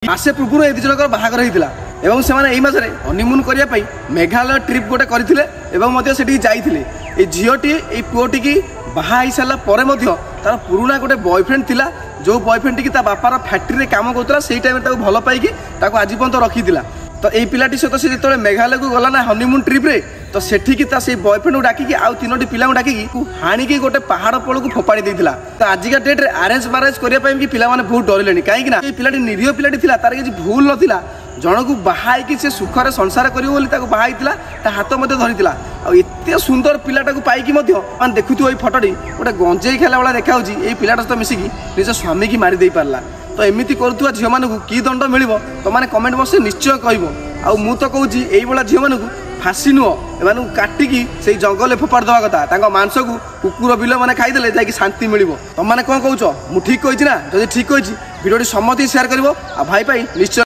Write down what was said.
मासे पूर्व ए दुजनकर बाहागर होता एवं से एई मासरे हनीमून करने मेघालय ट्रिप गोटे करते जाइए ये झीटी ये पुओटी की बाहा सारा पर तार पुराना गोटे बॉयफ्रेंड थिला जो बॉयफ्रेंड की बापार फैक्ट्री काम करूला से टाइम भल पाई आज पर्यटन रखी तो ये पिलाटी सहित से जो मेघालय को गला ना हनीमून ट्रिप रे तो सेठी से बॉयफ्रेंड को डाकी आउ तीनोटी पिला डाकी हाणिकी गोटे पहाड़ पड़ को फोपाड़ी देता तो आजिका डेट रे अरेंज मैरेज करने की पिला माने बहुत डरिले कहीं पिलाटी निरीह पिलाटी थिला तार किसी भूल नाला जन को बाहाई से सुखर संसार कर बाहाई हाथ धरी एत सुंदर पिलाटा को पाई मैंने देखु ये फटोटी गोटे गंजेई खेला भाया देखा ये पिलाटा सहित मिसिकी निज स्वामी की मारी दे पारला तो एमती करुवा झील मानू कि दंड मिल तुमने कमेंट बक्स निश्चय कह आ मु तो कहूँ यही झील मानू फाँसी नुह एम काटिकी से जंगल फोपाड़ दवा कथा मांस को कुकुर बिल मैंने खाईदे जा शांति मिल तुमने कौन कौच मुझे ठीक कही ना जब ठीक कही भिडियो समस्त सेयार कर भाई निश्चय।